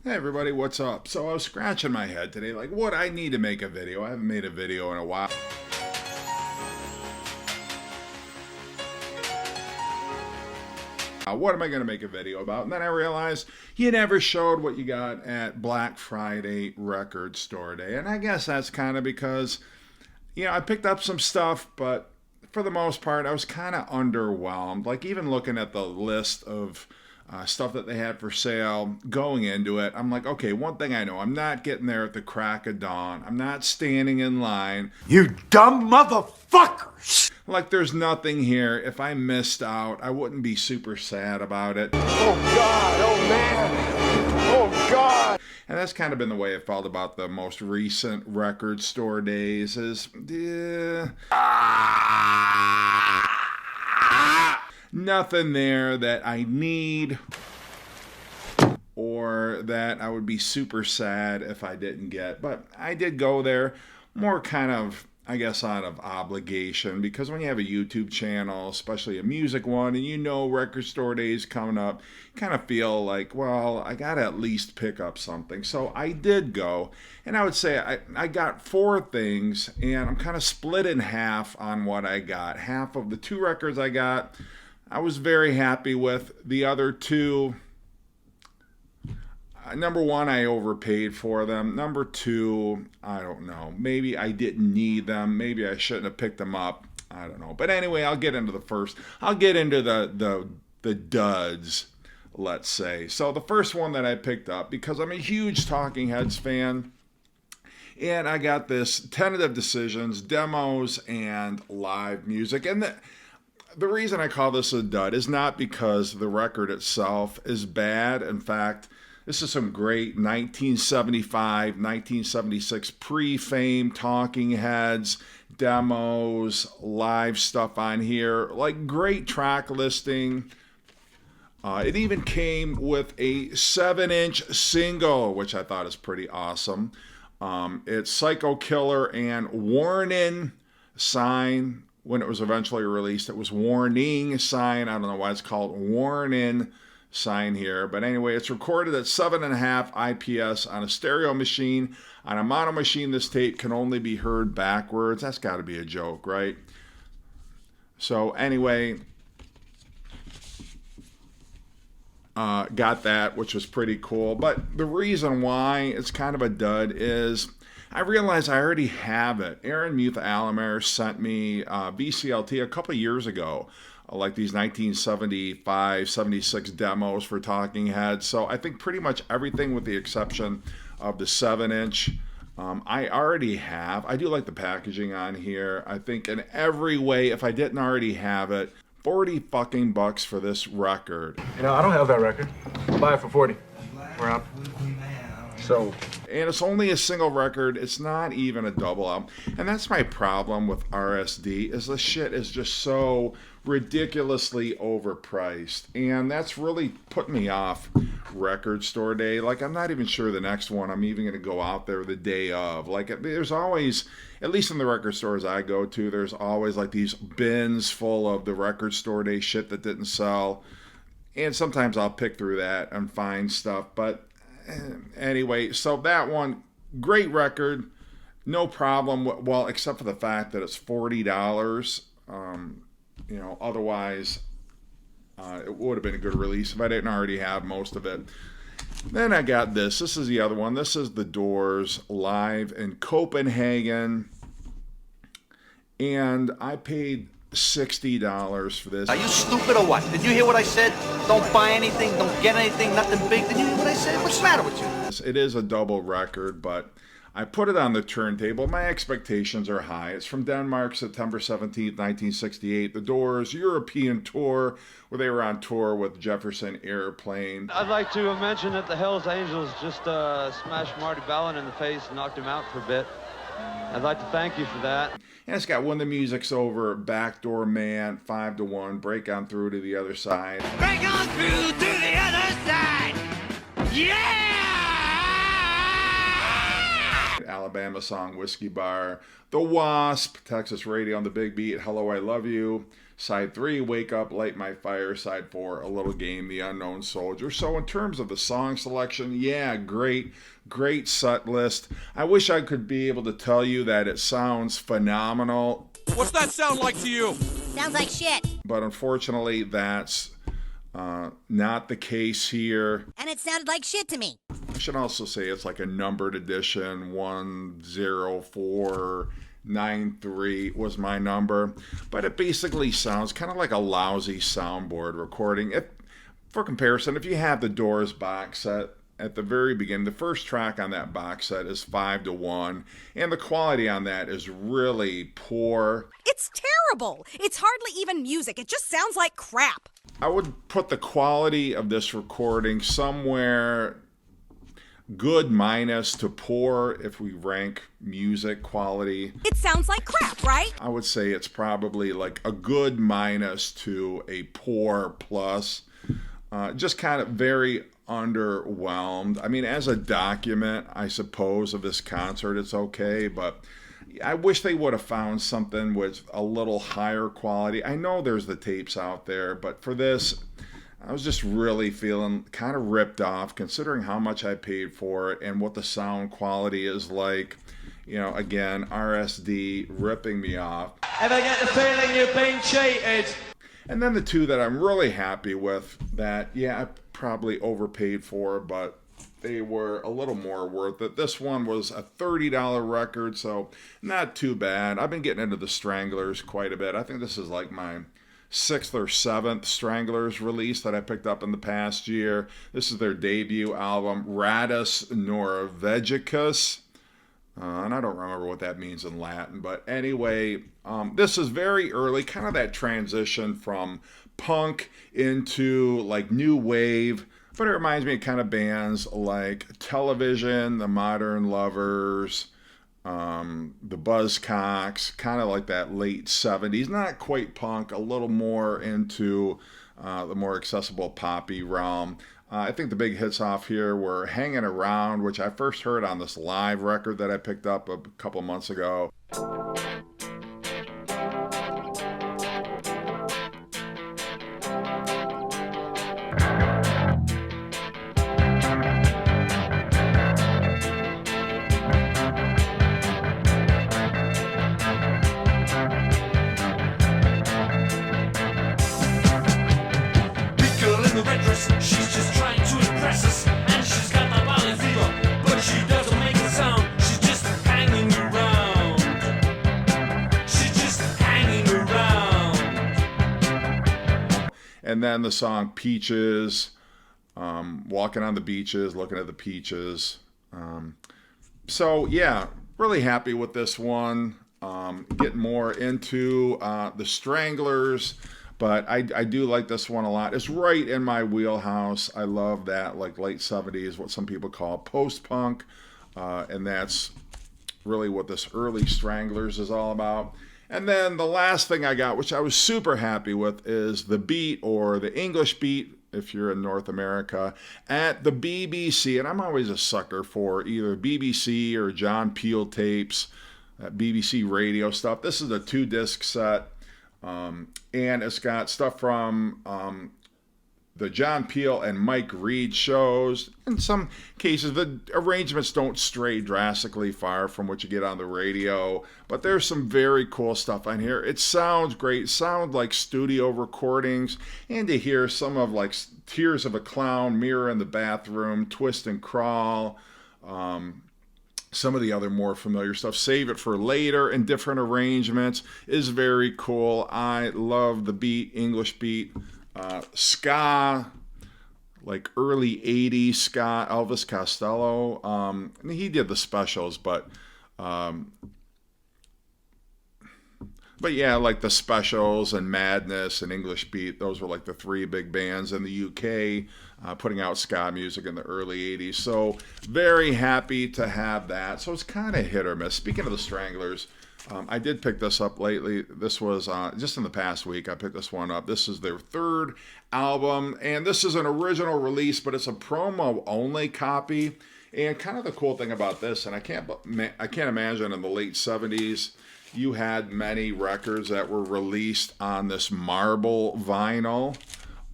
Hey everybody, what's up? So I was scratching my head today, like what I need to make a video. I haven't made a video in a while. What am I going to make a video about? And then I realized you never showed what you got at Black Friday Record Store Day. And I guess that's kind of because, I picked up some stuff, but for the most part, I was kind of underwhelmed. Like even looking at the list of stuff that they had for sale going into it, I'm like, okay, one thing I know, I'm not getting there at the crack of dawn. I'm not standing in line. You dumb motherfuckers! Like there's nothing here. If I missed out, I wouldn't be super sad about it. Oh God, oh man, oh God. And that's kind of been the way I felt about the most recent record store days is, nothing there that I need or that I would be super sad if I didn't get. But I did go there more kind of, I guess, out of obligation, because when you have a YouTube channel, especially a music one, and record store days coming up, you kind of feel like, well, I got to at least pick up something. So I did go, and I would say I got 4 things, and I'm kind of split in half on what I got. Half of the 2 records I got, I was very happy with. The other 2, number 1, I overpaid for them. Number 2, I don't know. Maybe I didn't need them. Maybe I shouldn't have picked them up. I don't know. But anyway, I'll get into the first. I'll get into the duds, let's say. So the first one that I picked up, because I'm a huge Talking Heads fan, and I got this Tentative Decisions, demos, and live music. And the reason I call this a dud is not because the record itself is bad. In fact, this is some great 1975, 1976 pre-fame Talking Heads, demos, live stuff on here. Like great track listing. It even came with a 7-inch single, which I thought is pretty awesome. It's Psycho Killer and Warning Sign. When it was eventually released, it was Warning Sign. I don't know why it's called Warning Sign here. But anyway, it's recorded at 7.5 IPS on a stereo machine. On a mono machine, this tape can only be heard backwards. That's got to be a joke, right? So anyway, got that, which was pretty cool. But the reason why it's kind of a dud is I realized I already have it. Aaron Muth-Alamer sent me VCLT a couple years ago, like these 1975, 76 demos for Talking Heads. So I think pretty much everything with the exception of the 7-inch, I already have. I do like the packaging on here. I think in every way, if I didn't already have it, 40 fucking bucks for this record. I don't have that record. I'll buy it for 40. We're up. So, and it's only a single record. It's not even a double album. And that's my problem with RSD, is the shit is just so ridiculously overpriced. And that's really put me off record store day. Like, I'm not even sure the next one I'm even going to go out there the day of. Like, there's always, at least in the record stores I go to, there's always like these bins full of the record store day shit that didn't sell. And sometimes I'll pick through that and find stuff. But anyway, so that one, great record, no problem. Well, except for the fact that it's $40. Otherwise, it would have been a good release if I didn't already have most of it. Then I got this. This is the other one. This is The Doors live in Copenhagen, and I paid $60 for this. Are you stupid or what? Did you hear what I said? Don't buy anything, don't get anything, nothing big. Did you hear what I said? What's the matter with you? It is a double record, but I put it on the turntable. My expectations are high. It's from Denmark, September 17th, 1968. The Doors European tour, where they were on tour with Jefferson Airplane. I'd like to mention that the Hells Angels just smashed Marty Ballin in the face and knocked him out for a bit. I'd like to thank you for that. And it's got When the Music's Over, Backdoor Man, 5-1, Break On Through to the Other Side. Break on through to the other side! Yeah! Alabama Song, Whiskey Bar, The Wasp, Texas Radio on the Big Beat, Hello, I Love You, Side 3, Wake Up, Light My Fire. Side 4, A Little Game, The Unknown Soldier. So in terms of the song selection, yeah, great set list. I wish I could be able to tell you that it sounds phenomenal. What's that sound like to you? Sounds like shit. But unfortunately, that's not the case here. And it sounded like shit to me. I should also say it's like a numbered edition. 10493 was my number. But it basically sounds kind of like a lousy soundboard recording. For comparison, if you have the Doors box set, at the very beginning, the first track on that box set is 5-1, and the quality on that is really poor. It's terrible. It's hardly even music. It just sounds like crap. I would put the quality of this recording somewhere good minus to poor if we rank music quality. It sounds like crap, right? I would say it's probably like a good minus to a poor plus. Just kind of very underwhelmed. I mean, as a document, I suppose, of this concert, it's okay, but I wish they would have found something with a little higher quality. I know there's the tapes out there, but for this, I was just really feeling kind of ripped off, considering how much I paid for it and what the sound quality is like. You know, again, RSD ripping me off. Ever get the feeling you've been cheated? And then the two that I'm really happy with that, yeah, I probably overpaid for, but they were a little more worth it. This one was a $30 record, so not too bad. I've been getting into the Stranglers quite a bit. I think this is like my 6th or 7th Stranglers release that I picked up in the past year. This is their debut album, Radus Norvegicus. And I don't remember what that means in Latin, but anyway, this is very early, kind of that transition from punk into like new wave, but it reminds me of kind of bands like Television, The Modern Lovers, the Buzzcocks, kind of like that late 70s, not quite punk, a little more into the more accessible poppy realm. I think the big hits off here were Hanging Around, which I first heard on this live record that I picked up a couple months ago. She's just trying to impress us, and she's got the violent fever, but she doesn't make a sound. She's just hanging around. She's just hanging around. And then the song Peaches, walking on the beaches, looking at the peaches. So yeah, really happy with this one. Getting more into the Stranglers. But I do like this one a lot. It's right in my wheelhouse. I love that, like late 70s, what some people call post-punk. And that's really what this early Stranglers is all about. And then the last thing I got, which I was super happy with, is the beat, or the English beat, if you're in North America, at the BBC. And I'm always a sucker for either BBC or John Peel tapes, BBC radio stuff. This is a 2-disc set. And it's got stuff from the John Peel and Mike Reed shows. In some cases, the arrangements don't stray drastically far from what you get on the radio, but there's some very cool stuff on here. It sounds great. It sounds like studio recordings, and to hear some of like Tears of a Clown, Mirror in the Bathroom, Twist and Crawl, some of the other more familiar stuff, Save It for Later, and different arrangements is very cool. I love the beat, English beat, ska, like early 80s ska, Elvis Costello. He did the specials, but yeah, like the Specials and Madness and English Beat, those were like the 3 big bands in the UK putting out ska music in the early 80s. So very happy to have that. So it's kind of hit or miss. Speaking of the Stranglers, I did pick this up lately. This was just in the past week. I picked this one up. This is their 3rd album, and this is an original release, but it's a promo-only copy. And kind of the cool thing about this, and I can't imagine in the late 70s, you had many records that were released on this marble vinyl,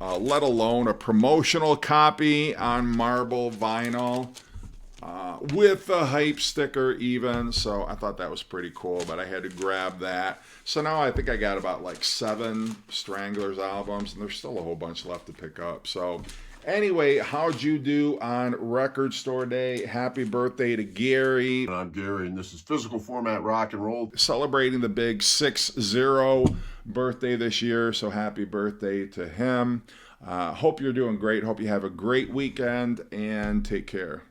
let alone a promotional copy on marble vinyl. With a hype sticker even, so I thought that was pretty cool, but I had to grab that. So now I think I got about like 7 Stranglers albums, and there's still a whole bunch left to pick up. So anyway, how'd you do on Record Store Day? Happy birthday to Gary. I'm Gary, and this is Physical Format Rock and Roll. Celebrating the big 6-0 birthday this year, so happy birthday to him. Hope you're doing great. Hope you have a great weekend, and take care.